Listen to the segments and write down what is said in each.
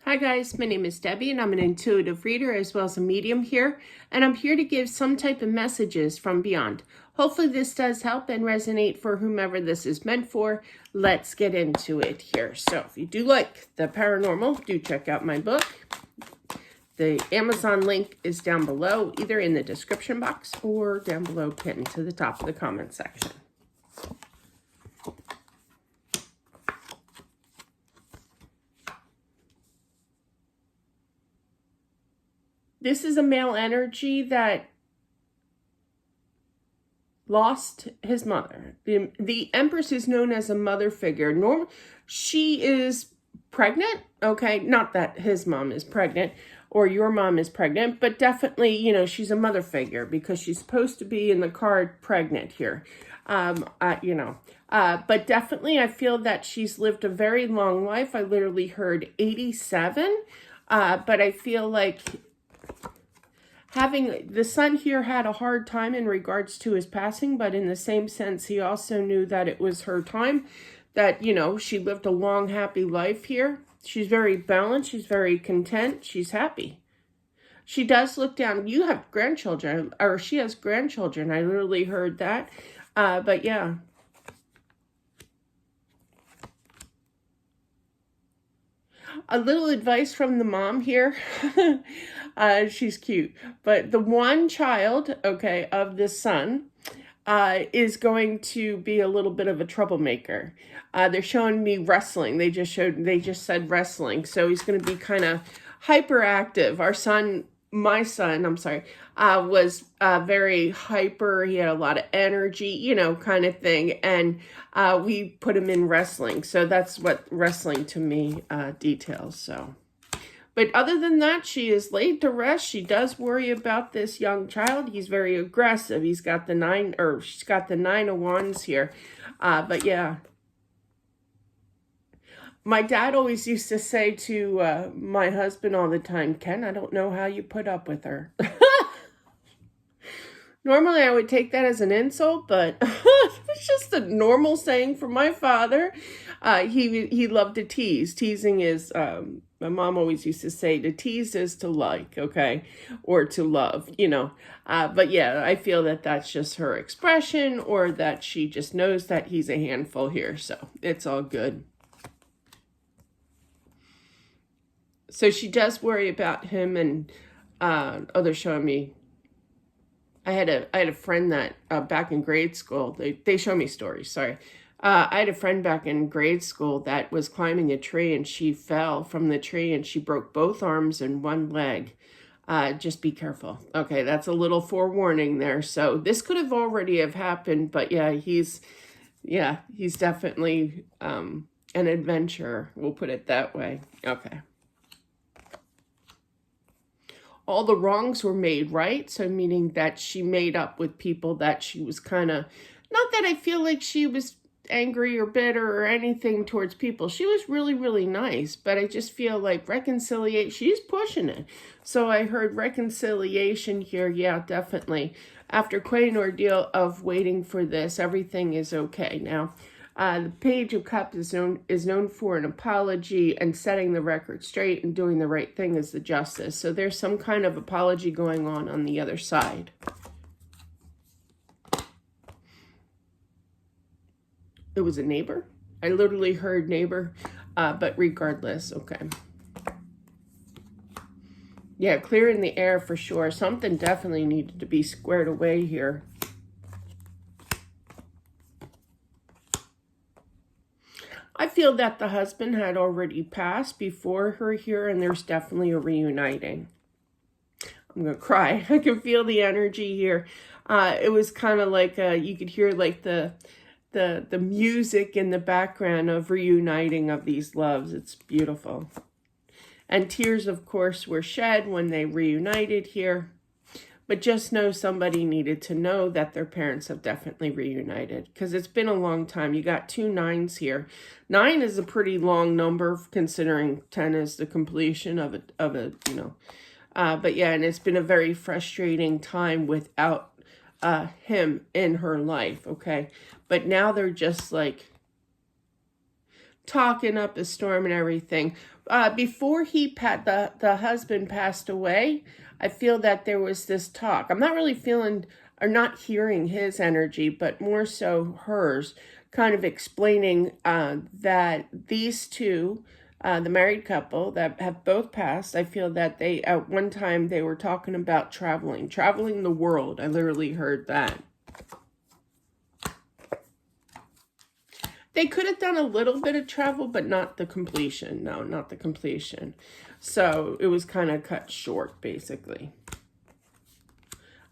Hi guys, my name is Debbie and I'm an intuitive reader as well as a medium here, and I'm here to give some type of messages from beyond. Hopefully this does help and resonate for whomever this is meant for. Let's get into it here. So if you do like the paranormal, do check out my book. The Amazon link is down below, either in the description box or down below pinned to the top of the comment section. This is a male energy that lost his mother. The Empress is known as a mother figure. She is pregnant, okay? Not that his mom is pregnant or your mom is pregnant, but definitely, you know, she's a mother figure because she's supposed to be in the card pregnant here. But definitely I feel that she's lived a very long life. I literally heard 87, but I feel like having the son here had a hard time in regards to his passing, but in the same sense, he also knew that it was her time, that, you know, she lived a long, happy life here. She's very balanced. She's very content. She's happy. She does look down. You have grandchildren, or she has grandchildren. I literally heard that. But yeah. A little advice from the mom here. She's cute. But the one child, okay, of the son is going to be a little bit of a troublemaker. They're showing me wrestling. They just said wrestling. So he's going to be kind of hyperactive. My son, was very hyper. He had a lot of energy, you know, kind of thing. And we put him in wrestling. So that's what wrestling to me details. So, but other than that, she is laid to rest. She does worry about this young child. He's very aggressive. She's got the 9 of Wands here. But yeah. My dad always used to say to my husband all the time, Ken, I don't know how you put up with her. Normally, I would take that as an insult, but it's just a normal saying from my father. He loved to tease. Teasing is, my mom always used to say, to tease is to like, okay, or to love, you know. But yeah, I feel that that's just her expression, or that she just knows that he's a handful here, so it's all good. So she does worry about him, and they're showing me. I had a friend that back in grade school. They show me stories. Sorry, I had a friend back in grade school that was climbing a tree, and she fell from the tree, and she broke both arms and one leg. Just be careful. Okay, that's a little forewarning there. So this could have already have happened, but yeah, he's definitely an adventurer. We'll put it that way. Okay. All the wrongs were made right. So meaning that she made up with people that she was kind of, not that I feel like she was angry or bitter or anything towards people. She was really, really nice, but I just feel like reconciliation, she's pushing it. So I heard reconciliation here. Yeah, definitely. After quite an ordeal of waiting for this, everything is okay now. The Page of Cups is known for an apology and setting the record straight and doing the right thing as the Justice. So there's some kind of apology going on the other side. It was a neighbor. I literally heard neighbor, but regardless, okay. Yeah, clearing the air for sure. Something definitely needed to be squared away here. I feel that the husband had already passed before her here, and there's definitely a reuniting. I'm going to cry. I can feel the energy here. It was kind of like, you could hear like the music in the background of reuniting of these loves. It's beautiful. And tears, of course, were shed when they reunited here. But just know somebody needed to know that their parents have definitely reunited, because it's been a long time. You got 2 9s here. 9 is a pretty long number considering 10 is the completion of a you know. But yeah, and it's been a very frustrating time without him in her life, okay? But now they're just like, talking up a storm and everything. Before the husband passed away, I feel that there was this talk. I'm not really feeling or not hearing his energy, but more so hers, kind of explaining that these two, the married couple that have both passed, I feel that they, at one time, they were talking about traveling the world. I literally heard that. They could have done a little bit of travel, but not the completion. No, not the completion. So it was kind of cut short, basically.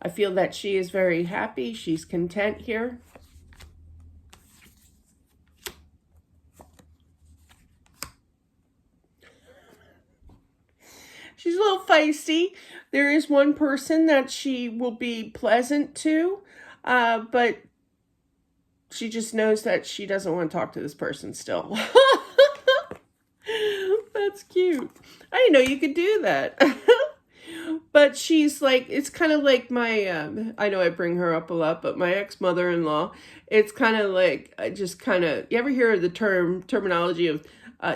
I feel that she is very happy. She's content here. She's a little feisty. There is one person that she will be pleasant to, but she just knows that she doesn't want to talk to this person still. That's cute. I didn't know you could do that. But she's like, it's kind of like my, I know I bring her up a lot, but my ex-mother-in-law, it's kind of like, I just kind of, you ever hear the terminology of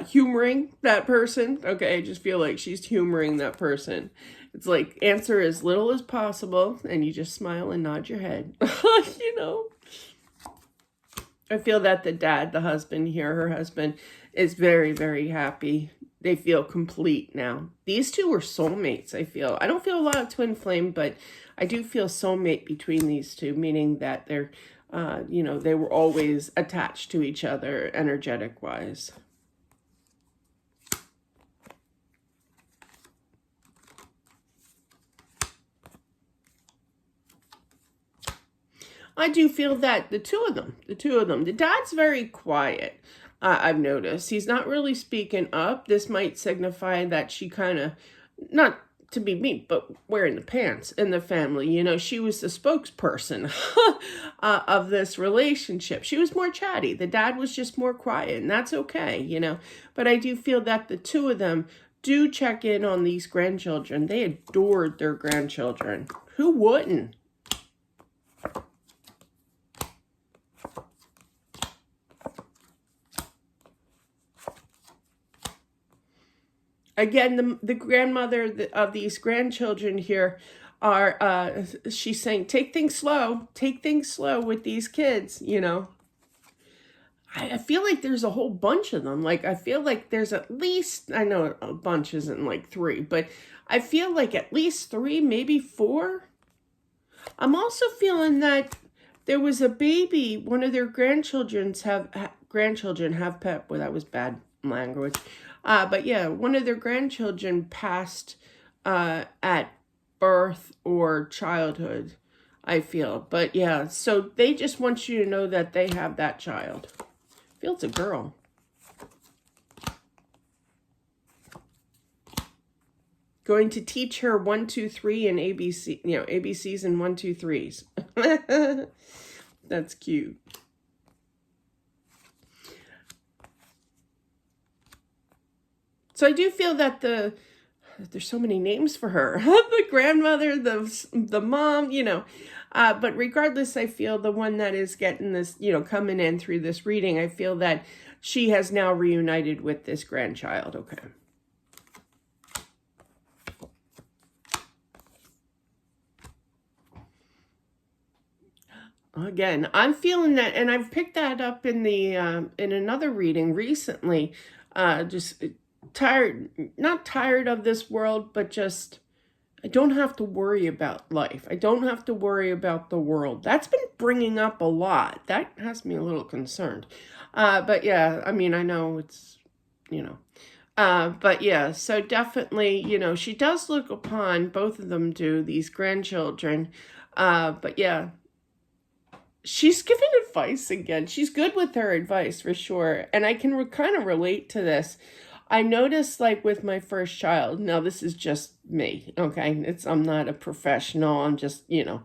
humoring that person? Okay, I just feel like she's humoring that person. It's like, answer as little as possible, and you just smile and nod your head. You know? I feel that the dad, the husband here, her husband, is very, very happy. They feel complete now. These two were soulmates, I feel. I don't feel a lot of twin flame, but I do feel soulmate between these two, meaning that they're, you know, they were always attached to each other energetic-wise. I do feel that the two of them, the dad's very quiet. I've noticed he's not really speaking up. This might signify that she kind of, not to be mean, but wearing the pants in the family. You know, she was the spokesperson of this relationship. She was more chatty. The dad was just more quiet, and that's okay, you know. But I do feel that the two of them do check in on these grandchildren. They adored their grandchildren. Who wouldn't? Again, the grandmother of these grandchildren here are, she's saying, take things slow with these kids, you know. I feel like there's a whole bunch of them. Like, I feel like there's at least, I know a bunch isn't like 3, but I feel like at least 3, maybe 4. I'm also feeling that there was a baby, one of their grandchildren have pet, well, that was bad language. But yeah, one of their grandchildren passed at birth or childhood, I feel. But yeah, so they just want you to know that they have that child. I feel it's a girl. Going to teach her 1, 2, 3 and ABC, you know, ABCs and 1, 2, 3s. That's cute. So I do feel that there's so many names for her. The grandmother, the mom, you know. But regardless, I feel the one that is getting this, you know, coming in through this reading, I feel that she has now reunited with this grandchild. Okay. Again, I'm feeling that, and I've picked that up in the in another reading recently. Just tired, not tired of this world, but just, I don't have to worry about life. I don't have to worry about the world. That's been bringing up a lot. That has me a little concerned. But yeah, I mean, I know it's, you know, but yeah, so definitely, you know, she does look upon, both of them do, these grandchildren. But yeah, she's giving advice again. She's good with her advice for sure. And I can kind of relate to this. I noticed, like, with my first child, now this is just me, okay? I'm not a professional, I'm just, you know.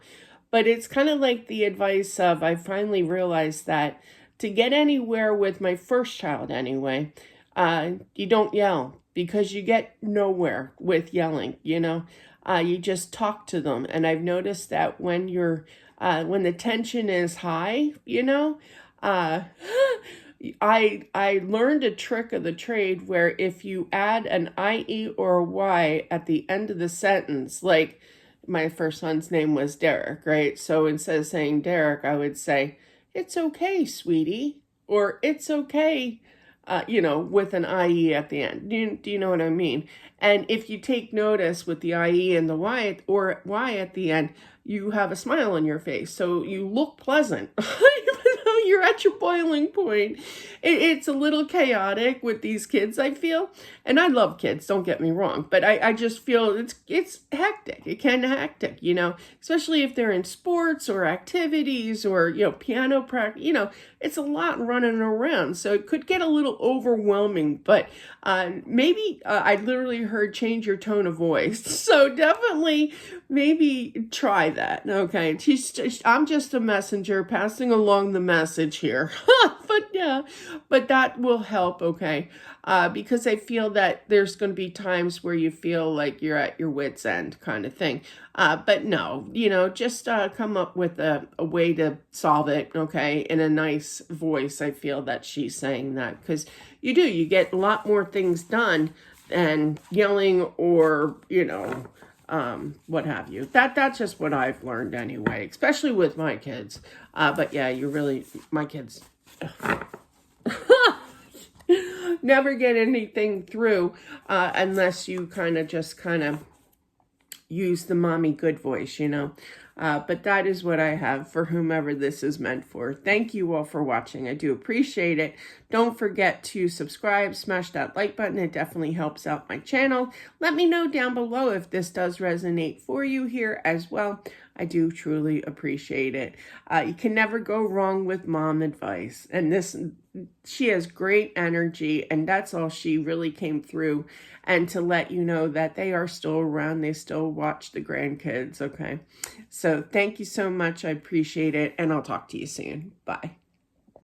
But it's kind of like the advice of, I finally realized that to get anywhere with my first child anyway, you don't yell, because you get nowhere with yelling, you know? You just talk to them. And I've noticed that when you're, when the tension is high, you know, I learned a trick of the trade where if you add an IE or a Y at the end of the sentence, like my first son's name was Derek, right? So instead of saying Derek, I would say, "It's okay, sweetie," or "It's okay," with an IE at the end. Do you know what I mean? And if you take notice with the IE and the Y or Y at the end, you have a smile on your face. So you look pleasant. Even though you're at your boiling point. It's a little chaotic with these kids, I feel. And I love kids, don't get me wrong. But I just feel it's hectic. It can be hectic, especially if they're in sports or activities or, piano practice. It's a lot running around. So it could get a little overwhelming. But maybe I literally heard change your tone of voice. So definitely maybe try that. Okay. I'm just a messenger passing along the message here. But yeah, but that will help. Okay. Because I feel that there's going to be times where you feel like you're at your wit's end kind of thing. But no, just come up with a way to solve it, okay, in a nice voice. I feel that she's saying that because you get a lot more things done than yelling or, what have you. That's just what I've learned anyway, especially with my kids. But yeah, my kids never get anything through unless you kind of use the mommy good voice, but that is what I have for whomever this is meant for. Thank you all for watching. I do appreciate it. Don't forget to subscribe, smash that like button. It definitely helps out my channel. Let me know down below if this does resonate for you here as well. I do truly appreciate it. You can never go wrong with mom advice. And she has great energy, and that's all she really came through. And to let you know that they are still around. They still watch the grandkids, okay? So thank you so much. I appreciate it, and I'll talk to you soon. Bye.